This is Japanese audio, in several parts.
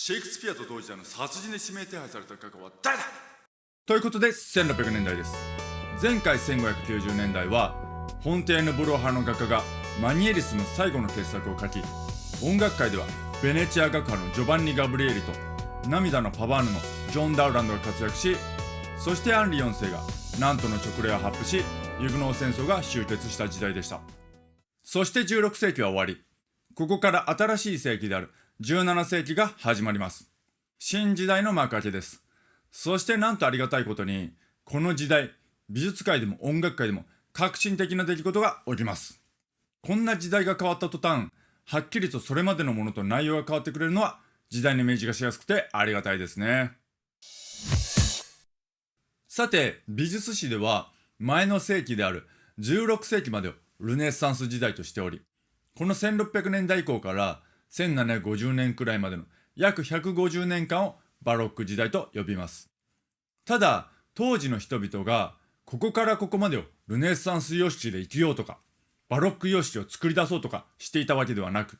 シェイクスピアと同時代の殺人で指名手配された画家は誰だということで1600年代です。前回1590年代はフォンテーヌブロー派の画家がマニエリスの最後の傑作を書き、音楽界ではベネチア学派のジョバンニ・ガブリエリと涙のパバーヌのジョン・ダウランドが活躍し、そしてアンリ4世がナントの勅令を発布し、ユグノー戦争が終結した時代でした。そして16世紀は終わり、ここから新しい世紀である17世紀が始まります。新時代の幕開けです。そしてなんとありがたいことに、この時代、美術界でも音楽界でも革新的な出来事が起きます。こんな時代が変わった途端、はっきりとそれまでのものと内容が変わってくれるのは時代のイメージがしやすくてありがたいですね。さて、美術史では前の世紀である16世紀までをルネッサンス時代としており、この1600年代以降から1750年くらいまでの約150年間をバロック時代と呼びます。ただ、当時の人々がここからここまでをルネッサンス様式で生きようとか、バロック様式を作り出そうとかしていたわけではなく、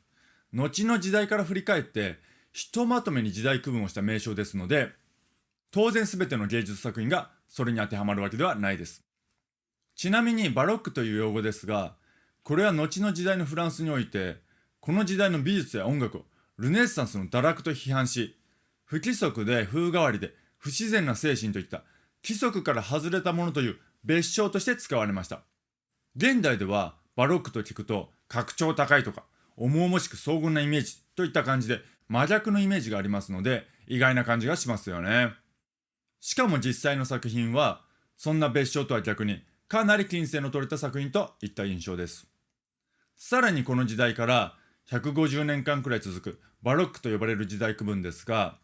後の時代から振り返ってひとまとめに時代区分をした名称ですので、当然全ての芸術作品がそれに当てはまるわけではないです。ちなみにバロックという用語ですが、これは後の時代のフランスにおいて、この時代の美術や音楽をルネッサンスの堕落と批判し、不規則で風変わりで不自然な精神といった規則から外れたものという別称として使われました。現代ではバロックと聞くと格調高いとか重々しく荘厳なイメージといった感じで真逆のイメージがありますので、意外な感じがしますよね。しかも実際の作品はそんな別称とは逆にかなり金星の取れた作品といった印象です。さらにこの時代から150年間くらい続くバロックと呼ばれる時代区分ですが、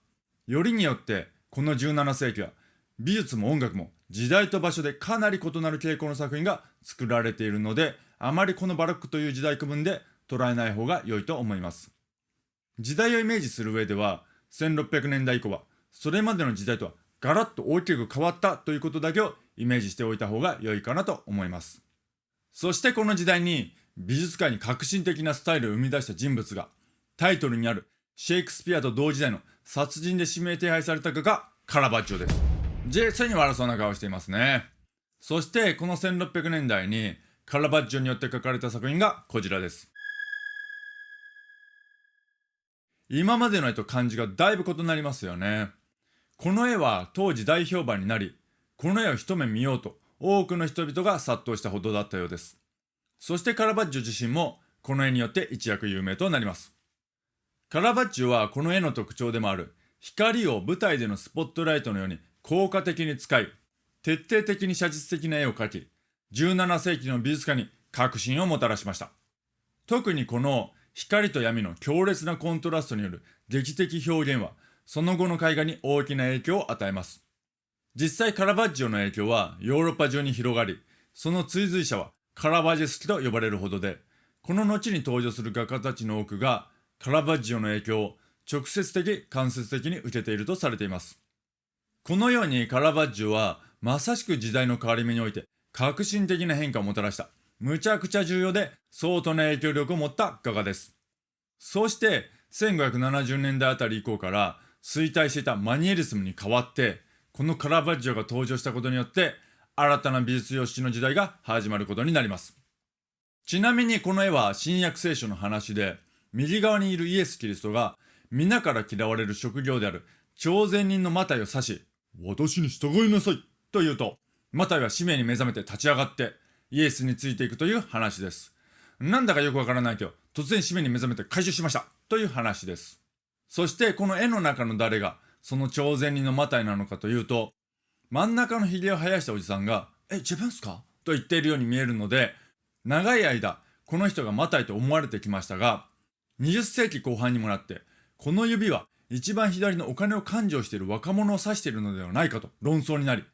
よりによってこの17世紀は美術も音楽も時代と場所でかなり異なる傾向の作品が作られているので、あまりこのバロックという時代区分で捉えない方が良いと思います。時代をイメージする上では1600年代以降はそれまでの時代とはガラッと大きく変わったということだけをイメージしておいた方が良いかなと思います。そしてこの時代に美術界に革新的なスタイルを生み出した人物が、タイトルにあるシェイクスピアと同時代の殺人で指名手配された画家カラバッジョです。実に悪そうな顔をしていますね。そしてこの1600年代にカラバッジョによって描かれた作品がこちらです。今までの絵と感じがだいぶ異なりますよね。この絵は当時大評判になり、この絵を一目見ようと多くの人々が殺到したほどだったようです。そしてカラバッジョ自身もこの絵によって一躍有名となります。カラバッジョはこの絵の特徴でもある光を舞台でのスポットライトのように効果的に使い、徹底的に写実的な絵を描き、17世紀の美術界に革新をもたらしました。特にこの光と闇の強烈なコントラストによる劇的表現はその後の絵画に大きな影響を与えます。実際カラバッジョの影響はヨーロッパ中に広がり、その追随者はカラバジェスキと呼ばれるほどで、この後に登場する画家たちの多くがカラバッジョの影響を直接的間接的に受けているとされています。このようにカラバッジョはまさしく時代の変わり目において革新的な変化をもたらしたむちゃくちゃ重要で相当な影響力を持った画家です。そして1570年代あたり以降から衰退していたマニエリスムに代わって、このカラバッジョが登場したことによって新たな美術様式の時代が始まることになります。ちなみにこの絵は新約聖書の話で、右側にいるイエス・キリストが皆から嫌われる職業である徴税人のマタイを指し、私に従いなさいと言うと、マタイは使命に目覚めて立ち上がってイエスについていくという話です。なんだかよくわからないけど、突然使命に目覚めて回収しましたという話です。そしてこの絵の中の誰がその徴税人のマタイなのかというと、真ん中のひげを生やしたおじさんが自分っすかと言っているように見えるので、長い間この人がマタイと思われてきましたが、20世紀後半にもなってこの指は一番左のお金を勘定している若者を指しているのではないかと論争になり、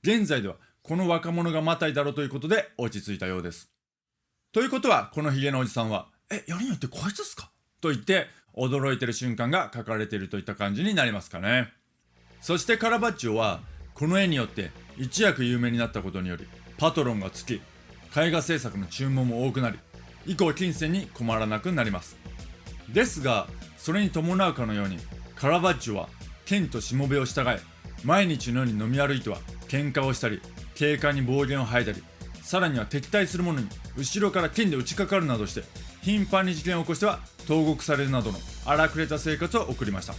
現在ではこの若者がマタイだろうということで落ち着いたようです。ということはこのひげのおじさんはよりによってこいつっすかと言って驚いている瞬間が描かれているといった感じになりますかね。そしてカラバッジョはこの絵によって一躍有名になったことによりパトロンがつき、絵画制作の注文も多くなり、以降金銭に困らなくなります。ですがそれに伴うかのようにカラバッジョは剣としもべを従え、毎日のように飲み歩いては喧嘩をしたり、警官に暴言を吐いたり、さらには敵対する者に後ろから剣で打ちかかるなどして頻繁に事件を起こしては投獄されるなどの荒くれた生活を送りました。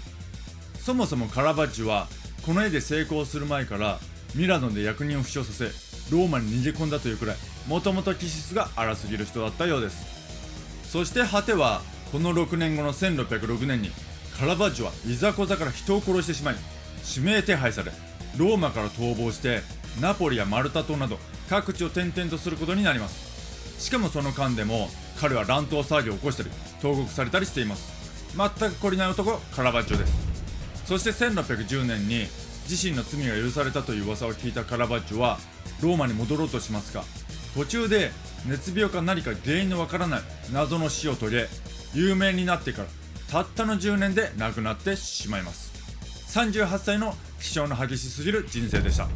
そもそもカラバッジョはこの絵で成功する前からミラノで役人を負傷させローマに逃げ込んだというくらい、もともと気質が荒すぎる人だったようです。そして果てはこの6年後の1606年にカラバッジョはいざこざから人を殺してしまい指名手配され、ローマから逃亡してナポリやマルタ島など各地を転々とすることになります。しかもその間でも彼は乱闘騒ぎを起こしたり投獄されたりしています。全く懲りない男カラバッジョです。そして1610年に自身の罪が許されたという噂を聞いたカラバッジョはローマに戻ろうとしますが、途中で熱病か何か原因のわからない謎の死を遂げ、有名になってからたったの10年で亡くなってしまいます。38歳の気性の激しすぎる人生でした。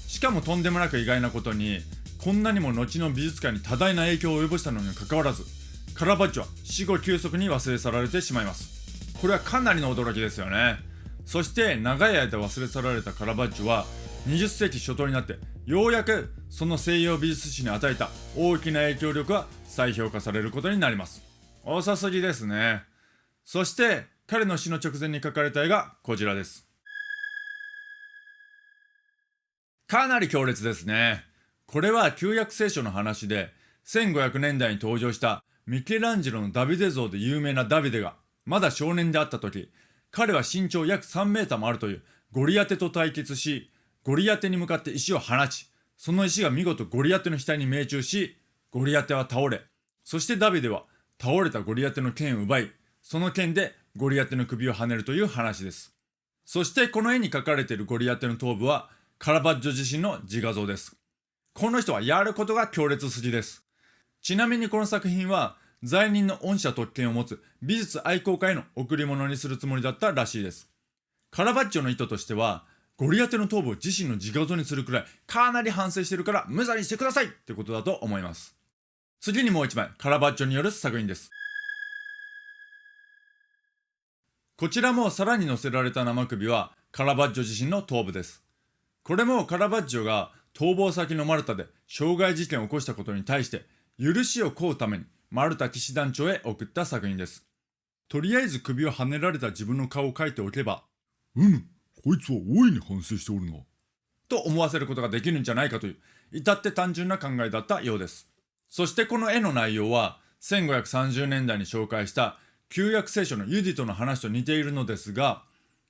しかもとんでもなく意外なことに、こんなにも後の美術界に多大な影響を及ぼしたのにかかわらず、カラバッジョは死後急速に忘れ去られてしまいます。これはかなりの驚きですよね。そして長い間忘れ去られたカラバッジョは20世紀初頭になってようやくその西洋美術史に与えた大きな影響力は再評価されることになります。遅すぎですね。そして彼の死の直前に描かれた絵がこちらです。かなり強烈ですね。これは旧約聖書の話で1500年代に登場したミケランジェロのダビデ像で有名なダビデがまだ少年であった時、彼は身長約3メーターもあるというゴリアテと対決し、ゴリアテに向かって石を放ち、その石が見事ゴリアテの額に命中し、ゴリアテは倒れ、そしてダビデは倒れたゴリアテの剣を奪い、その剣でゴリアテの首をはねるという話です。そしてこの絵に描かれているゴリアテの頭部はカラバッジョ自身の自画像です。この人はやることが強烈すぎです。ちなみにこの作品は罪人の恩赦特権を持つ美術愛好家への贈り物にするつもりだったらしいです。カラバッジョの意図としては、ゴリアテの頭部を自身の自画像にするくらいかなり反省してるから無罪にしてくださいってことだと思います。次にもう一枚カラバッジョによる作品です。こちらもさらに載せられた生首はカラバッジョ自身の頭部です。これもカラバッジョが逃亡先のマルタで傷害事件を起こしたことに対して許しを請うためにマルタ騎士団長へ送った作品です。とりあえず首をはねられた自分の顔を描いておけば、こいつは大いに反省しておるなと思わせることができるんじゃないかという至って単純な考えだったようです。そしてこの絵の内容は1530年代に紹介した旧約聖書のユディトの話と似ているのですが、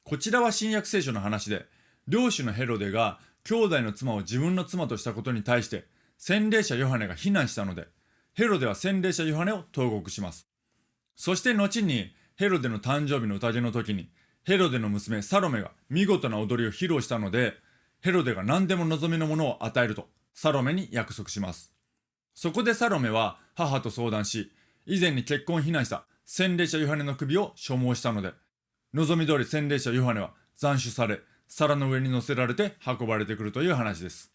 こちらは新約聖書の話で、領主のヘロデが兄弟の妻を自分の妻としたことに対して洗礼者ヨハネが非難したので、ヘロデは洗礼者ヨハネを投獄します。そして後にヘロデの誕生日の宴の時にヘロデの娘サロメが見事な踊りを披露したので、ヘロデが何でも望みのものを与えるとサロメに約束します。そこでサロメは母と相談し、以前に結婚を非難した洗礼者ヨハネの首を所望したので、望み通り洗礼者ヨハネは斬首され、皿の上に乗せられて運ばれてくるという話です。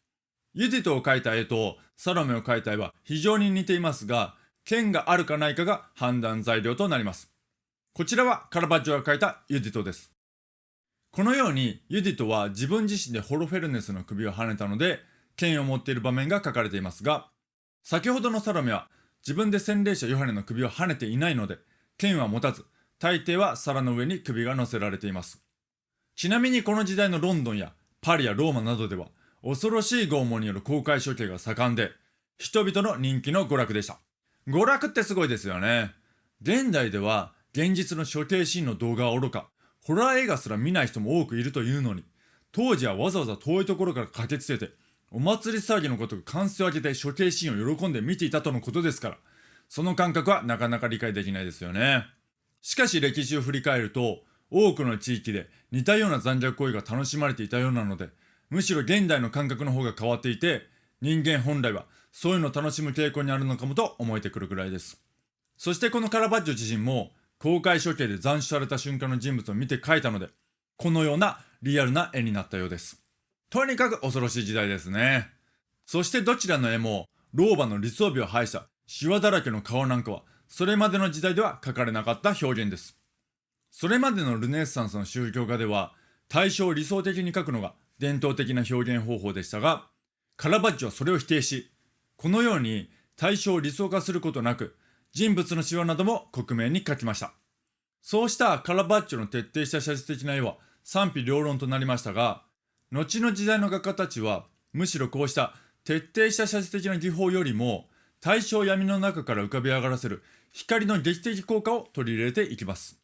ユディトを描いた絵とサロメを描いた絵は非常に似ていますが、剣があるかないかが判断材料となります。こちらはカラバッジョが描いたユディトです。このようにユディトは自分自身でホロフェルネスの首をはねたので剣を持っている場面が描かれていますが、先ほどのサロメは自分で洗礼者ヨハネの首をはねていないので剣は持たず、大抵は皿の上に首が乗せられています。ちなみにこの時代のロンドンやパリやローマなどでは恐ろしい拷問による公開処刑が盛んで、人々の人気の娯楽でした。娯楽ってすごいですよね。現代では現実の処刑シーンの動画はおろか、ホラー映画すら見ない人も多くいるというのに、当時はわざわざ遠いところから駆けつけてお祭り騒ぎのことが歓声を上げて処刑シーンを喜んで見ていたとのことですから、その感覚はなかなか理解できないですよね。しかし歴史を振り返ると、多くの地域で似たような残虐行為が楽しまれていたようなので、むしろ現代の感覚の方が変わっていて、人間本来はそういうのを楽しむ傾向にあるのかもと思えてくるくらいです。そしてこのカラバッジョ自身も公開処刑で斬首された瞬間の人物を見て描いたので、このようなリアルな絵になったようです。とにかく恐ろしい時代ですね。そしてどちらの絵も老婆の理想美を排したシワだらけの顔なんかはそれまでの時代では描かれなかった表現です。それまでのルネッサンスの宗教画では、対象を理想的に描くのが伝統的な表現方法でしたが、カラバッジョはそれを否定し、このように対象を理想化することなく、人物の手話なども克明に描きました。そうしたカラバッジョの徹底した写実的な絵は賛否両論となりましたが、後の時代の画家たちは、むしろこうした徹底した写実的な技法よりも、対象闇の中から浮かび上がらせる光の劇的効果を取り入れていきます。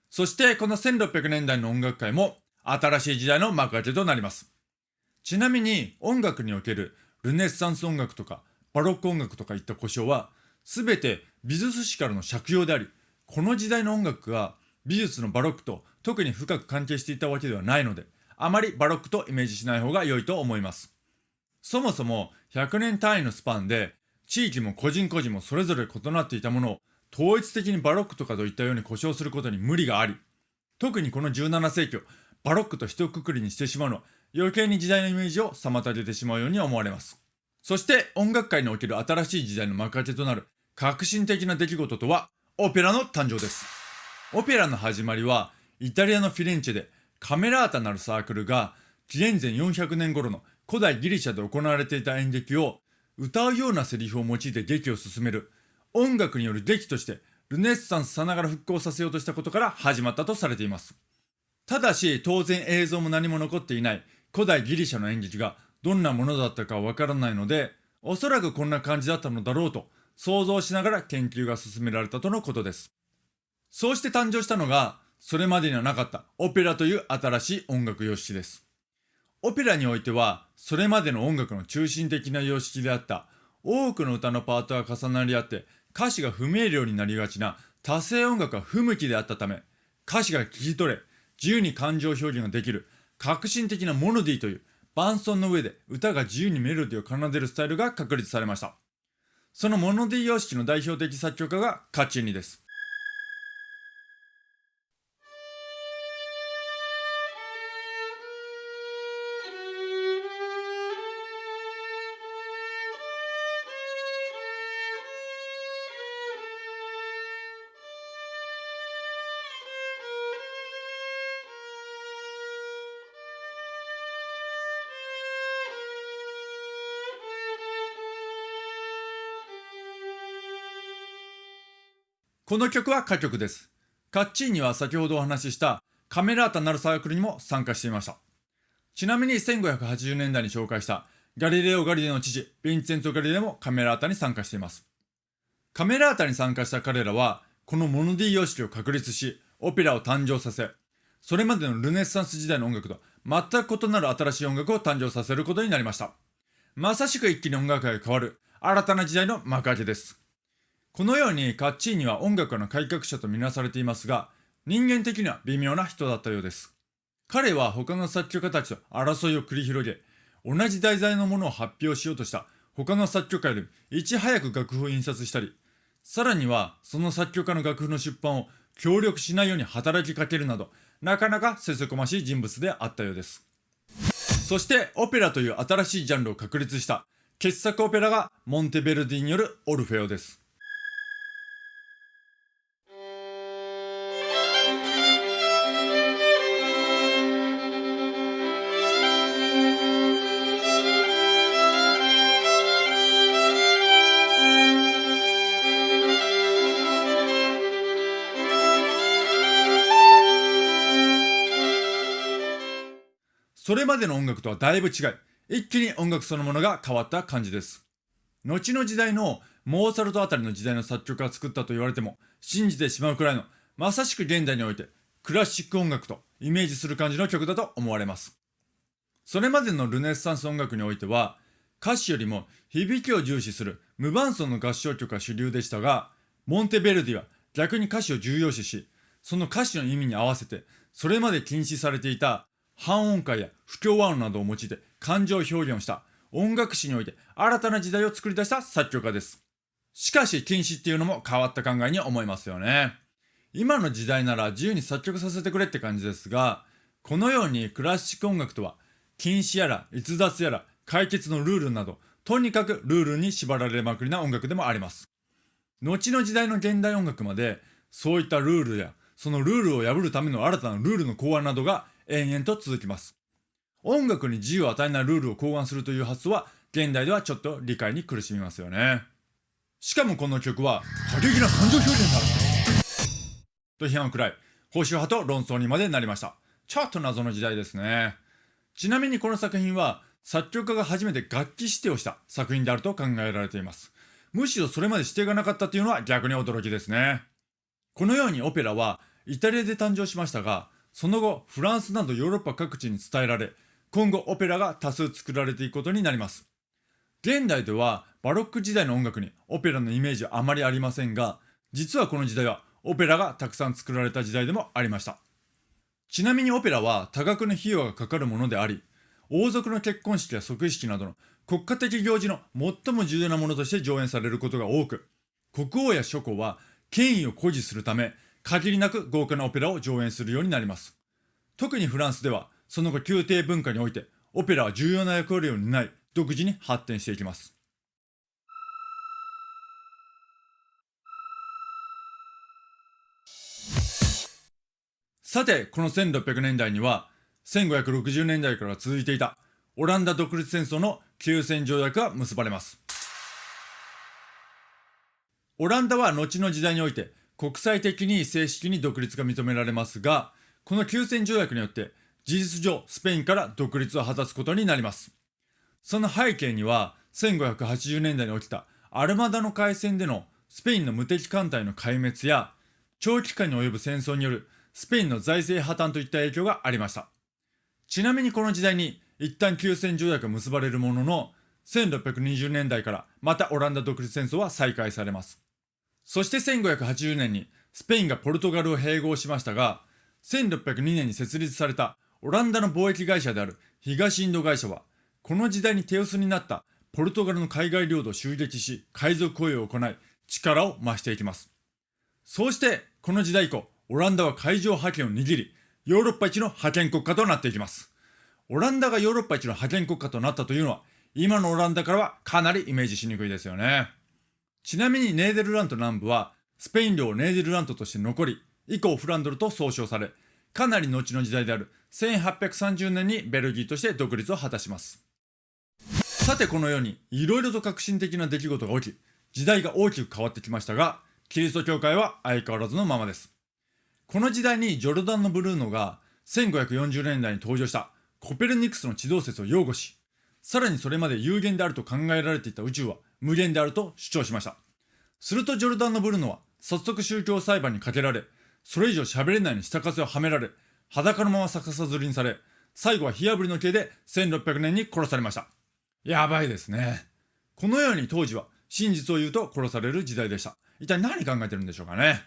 そしてこの1600年代の音楽界も新しい時代の幕開けとなります。ちなみに音楽におけるルネッサンス音楽とかバロック音楽とかいった呼称は全て美術史からの借用であり、この時代の音楽が美術のバロックと特に深く関係していたわけではないので、あまりバロックとイメージしない方が良いと思います。そもそも100年単位のスパンで地域も個人個人もそれぞれ異なっていたものを統一的にバロックとかといったように呼称することに無理があり、特にこの17世紀をバロックと一括りにしてしまうのは余計に時代のイメージを妨げてしまうように思われます。そして音楽界における新しい時代の幕開けとなる革新的な出来事とはオペラの誕生です。オペラの始まりはイタリアのフィレンチェでカメラータなるサークルが紀元前400年頃の古代ギリシャで行われていた演劇を歌うようなセリフを用いて劇を進める音楽による劇としてルネッサンスさながら復興させようとしたことから始まったとされています。ただし当然映像も何も残っていない古代ギリシャの演劇がどんなものだったかわからないので、おそらくこんな感じだったのだろうと想像しながら研究が進められたとのことです。そうして誕生したのがそれまでにはなかったオペラという新しい音楽様式です。オペラにおいてはそれまでの音楽の中心的な様式であった多くの歌のパートが重なり合って歌詞が不明瞭になりがちな多声音楽は不向きであったため、歌詞が聞き取れ自由に感情表現ができる革新的なモノディという伴奏の上で歌が自由にメロディを奏でるスタイルが確立されました。そのモノディ様式の代表的作曲家がカッチーニです。この曲は歌曲です。カッチーニは先ほどお話ししたカメラータなるサークルにも参加していました。ちなみに1580年代に紹介したガリレオ・ガリレイの父ヴィンチェンツォ・ガリレイもカメラータに参加しています。カメラータに参加した彼らはこのモノディ様式を確立しオペラを誕生させ、それまでのルネッサンス時代の音楽と全く異なる新しい音楽を誕生させることになりました。まさしく一気に音楽が変わる新たな時代の幕開けです。このようにカッチーニは音楽の改革者とみなされていますが、人間的には微妙な人だったようです。彼は他の作曲家たちと争いを繰り広げ、同じ題材のものを発表しようとした他の作曲家よりいち早く楽譜を印刷したり、さらにはその作曲家の楽譜の出版を協力しないように働きかけるなど、なかなかせせこましい人物であったようです。そしてオペラという新しいジャンルを確立した傑作オペラがモンテベルディによるオルフェオです。それまでの音楽とはだいぶ違い、一気に音楽そのものが変わった感じです。後の時代のモーツァルトあたりの時代の作曲家が作ったと言われても信じてしまうくらいの、まさしく現代においてクラシック音楽とイメージする感じの曲だと思われます。それまでのルネッサンス音楽においては歌詞よりも響きを重視する無伴奏の合唱曲が主流でしたが、モンテベルディは逆に歌詞を重要視し、その歌詞の意味に合わせてそれまで禁止されていた半音階や不協和音などを用いて感情表現をした音楽史において新たな時代を作り出した作曲家です。しかし禁止っていうのも変わった考えに思いますよね。今の時代なら自由に作曲させてくれって感じですが、このようにクラシック音楽とは禁止やら逸脱やら解決のルールなど、とにかくルールに縛られまくりな音楽でもあります。後の時代の現代音楽まで、そういったルールや、そのルールを破るための新たなルールの考案などが延々と続きます。音楽に自由を与えないルールを考案するという発想は、現代ではちょっと理解に苦しみますよね。しかもこの曲は、過激な感情表現だと批判を食らい、保守派と論争にまでなりました。ちょっと謎の時代ですね。ちなみにこの作品は、作曲家が初めて楽器指定をした作品であると考えられています。むしろそれまで指定がなかったというのは逆に驚きですね。このようにオペラはイタリアで誕生しましたが、その後フランスなどヨーロッパ各地に伝えられ、今後オペラが多数作られていくことになります。現代ではバロック時代の音楽にオペラのイメージはあまりありませんが、実はこの時代はオペラがたくさん作られた時代でもありました。ちなみにオペラは多額の費用がかかるものであり、王族の結婚式や即位式などの国家的行事の最も重要なものとして上演されることが多く、国王や諸侯は権威を誇示するため、限りなく豪華なオペラを上演するようになります。特にフランスでは、その後宮廷文化において、オペラは重要な役割を担い、独自に発展していきます。さて、この1600年代には、1560年代から続いていたオランダ独立戦争の休戦条約が結ばれます。オランダは後の時代において国際的に正式に独立が認められますが、この休戦条約によって事実上スペインから独立を果たすことになります。その背景には1580年代に起きたアルマダの海戦でのスペインの無敵艦隊の壊滅や、長期間に及ぶ戦争によるスペインの財政破綻といった影響がありました。ちなみにこの時代に一旦休戦条約が結ばれるものの、1620年代からまたオランダ独立戦争は再開されます。そして1580年にスペインがポルトガルを併合しましたが、1602年に設立されたオランダの貿易会社である東インド会社は、この時代に手薄になったポルトガルの海外領土を襲撃し、海賊雇用を行い、力を増していきます。そうしてこの時代以降、オランダは海上覇権を握り、ヨーロッパ一の覇権国家となっていきます。オランダがヨーロッパ一の覇権国家となったというのは、今のオランダからはかなりイメージしにくいですよね。ちなみにネーデルラント南部はスペイン領ネーデルラントとして残り、以降フランドルと総称され、かなり後の時代である1830年にベルギーとして独立を果たします。さてこのようにいろいろと革新的な出来事が起き、時代が大きく変わってきましたが、キリスト教会は相変わらずのままです。この時代にジョルダンノ・ブルーノが1540年代に登場したコペルニクスの地動説を擁護し、さらにそれまで有限であると考えられていた宇宙は無限であると主張しました。するとジョルダンノ・ブルーノは早速宗教裁判にかけられ、それ以上喋れないに下風をはめられ、裸のまま逆さずりにされ、最後は火あぶりの刑で1600年に殺されました。やばいですね。このように当時は真実を言うと殺される時代でした。一体何考えてるんでしょうかね。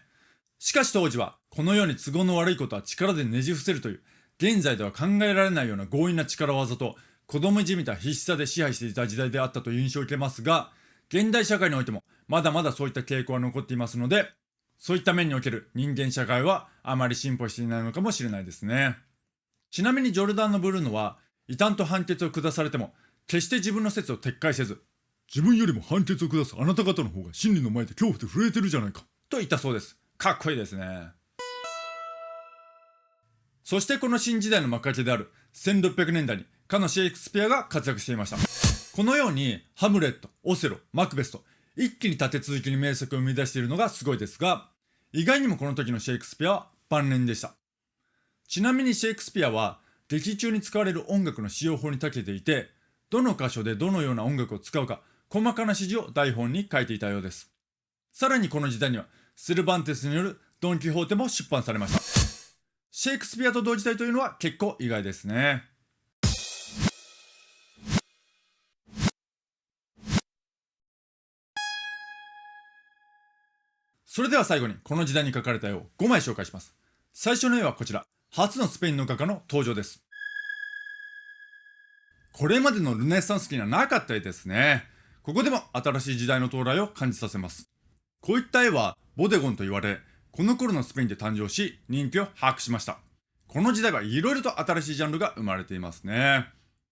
しかし当時はこのように都合の悪いことは力でねじ伏せるという、現在では考えられないような強引な力技と子供じみた必死さで支配していた時代であったという印象を受けますが、現代社会においてもまだまだそういった傾向は残っていますので、そういった面における人間社会はあまり進歩していないのかもしれないですね。ちなみにジョルダンノ・ブルーノは異端と判決を下されても決して自分の説を撤回せず、自分よりも判決を下すあなた方の方が真理の前で恐怖で震えてるじゃないかと言ったそうです。かっこいいですね。そしてこの新時代の幕開けである1600年代にかのシェイクスピアが活躍していました。このようにハムレット、オセロ、マクベスと一気に立て続けに名作を生み出しているのがすごいですが、意外にもこの時のシェイクスピアは晩年でした。ちなみにシェイクスピアは劇中に使われる音楽の使用法に長けていて、どの箇所でどのような音楽を使うか細かな指示を台本に書いていたようです。さらにこの時代にはセルバンテスによるドン・キホーテも出版されました。シェイクスピアと同時代というのは結構意外ですね。それでは最後にこの時代に描かれた絵を5枚紹介します。最初の絵はこちら、初のスペインの画家の登場です。これまでのルネサンス期にはなかった絵ですね。ここでも新しい時代の到来を感じさせます。こういった絵はボデゴンと言われ、この頃のスペインで誕生し人気を博しました。この時代はいろいろと新しいジャンルが生まれていますね。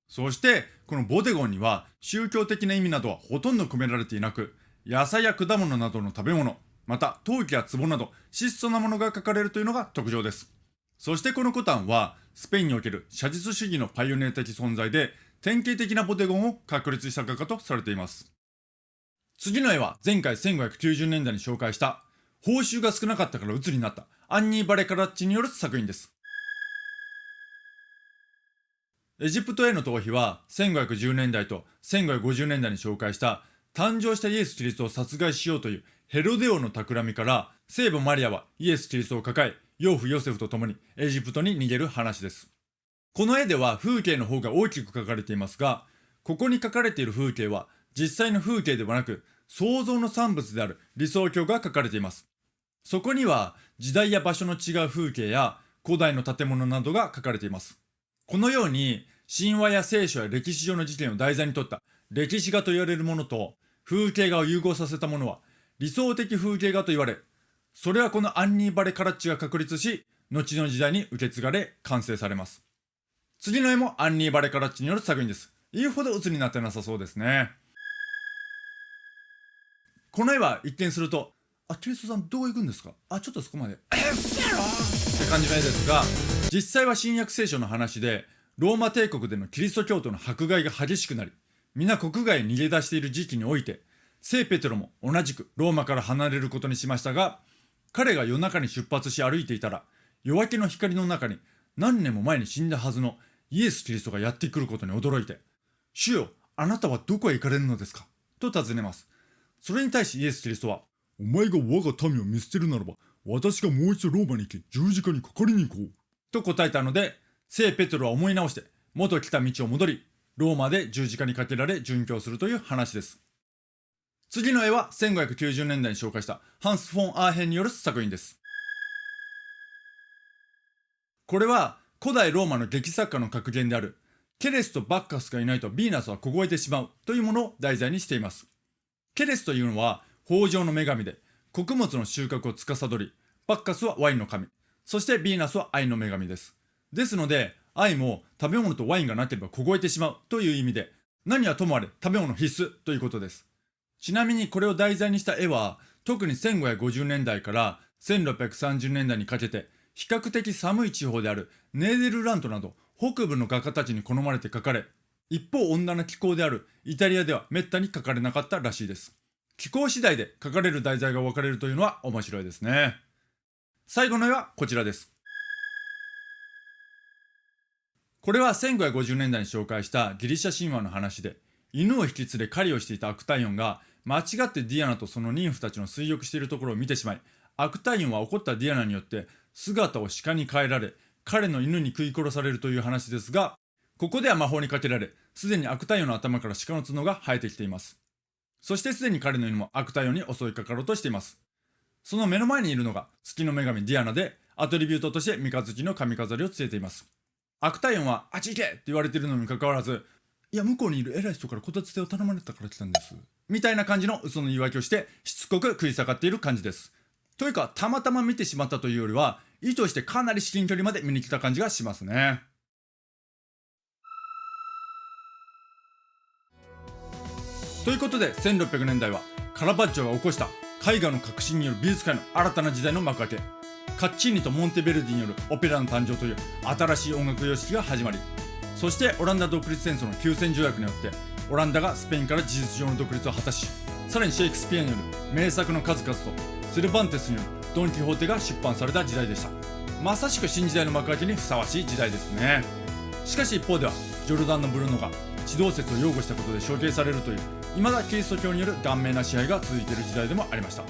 そしてこのボデゴンには宗教的な意味などはほとんど込められていなく、野菜や果物などの食べ物、また陶器や壺など質素なものが書かれるというのが特徴です。そしてこのコタンはスペインにおける写実主義のパイオニア的存在で、典型的なボテゴンを確立した画家とされています。次の絵は前回1590年代に紹介した報酬が少なかったから鬱になったアンニー・バレカラッチによる作品です。エジプトへの逃避は1510年代と1550年代に紹介した誕生したイエス・キリストを殺害しようというヘロデ王の企みから、聖母マリアはイエス・キリストを抱え、養父ヨセフと共にエジプトに逃げる話です。この絵では風景の方が大きく描かれていますが、ここに描かれている風景は実際の風景ではなく、創造の産物である理想郷が描かれています。そこには時代や場所の違う風景や古代の建物などが描かれています。このように神話や聖書や歴史上の事件を題材にとった歴史画と言われるものと風景画を融合させたものは理想的風景画と言われ、それはこのアンニー・バレ・カラッチが確立し、後の時代に受け継がれ完成されます。次の絵もアンニー・バレ・カラッチによる作品です。言うほど鬱になってなさそうですね。この絵は一見すると、キリストさんどこ行くんですか、ちょっとそこまでって感じの絵ですが、実際は新約聖書の話で、ローマ帝国でのキリスト教徒の迫害が激しくなり、皆国外へ逃げ出している時期において、聖ペテロも同じくローマから離れることにしましたが、彼が夜中に出発し歩いていたら、夜明けの光の中に何年も前に死んだはずのイエス・キリストがやってくることに驚いて、主よ、あなたはどこへ行かれるのですかと尋ねます。それに対しイエス・キリストは、お前が我が民を見捨てるならば、私がもう一度ローマに行き十字架にかかりに行こうと答えたので、聖ペテロは思い直して元来た道を戻り、ローマで十字架にかけられ殉教するという話です。次の絵は1590年代に紹介したハンス・フォン・アーヘンによる作品です。これは古代ローマの劇作家の格言である、ケレスとバッカスがいないとヴィーナスは凍えてしまうというものを題材にしています。ケレスというのは豊穣の女神で、穀物の収穫を司り、バッカスはワインの神、そしてヴィーナスは愛の女神です。ですので、愛も食べ物とワインがなければ凍えてしまうという意味で、何はともあれ食べ物必須ということです。ちなみにこれを題材にした絵は、特に1550年代から1630年代にかけて、比較的寒い地方であるネーデルラントなど北部の画家たちに好まれて描かれ、一方温暖な気候であるイタリアでは滅多に描かれなかったらしいです。気候次第で描かれる題材が分かれるというのは面白いですね。最後の絵はこちらです。これは1550年代に紹介したギリシャ神話の話で、犬を引き連れ狩りをしていたアクタイオンが間違ってディアナとその妊婦たちの水浴しているところを見てしまい、アクタイオンは怒ったディアナによって姿を鹿に変えられ、彼の犬に食い殺されるという話ですが、ここでは魔法にかけられ、すでにアクタイオンの頭から鹿の角が生えてきています。そしてすでに彼の犬もアクタイオンに襲いかかろうとしています。その目の前にいるのが月の女神ディアナで、アトリビュートとして三日月の髪飾りをつけています。アクタイオンはあっち行けって言われているのにかかわらず、いや向こうにいる偉い人からこたつ手を頼まれたから来たんですみたいな感じの嘘の言い訳をしてしつこく食い下がっている感じです。というかたまたま見てしまったというよりは、意図してかなり至近距離まで見に来た感じがしますね。ということで1600年代はカラバッジョが起こした絵画の革新による美術界の新たな時代の幕開け、カッチーニとモンテベルディによるオペラの誕生という新しい音楽様式が始まり、そしてオランダ独立戦争の休戦条約によってオランダがスペインから事実上の独立を果たし、さらにシェイクスピアによる名作の数々とセルバンテスによるドン・キホーテが出版された時代でした。まさしく新時代の幕開けにふさわしい時代ですね。しかし一方ではジョルダンのブルーノが地動説を擁護したことで処刑されるという、未だキリスト教による顔面な支配が続いている時代でもありました。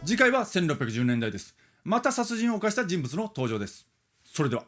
次回は1610年代です。また殺人を犯した人物の登場です。それでは。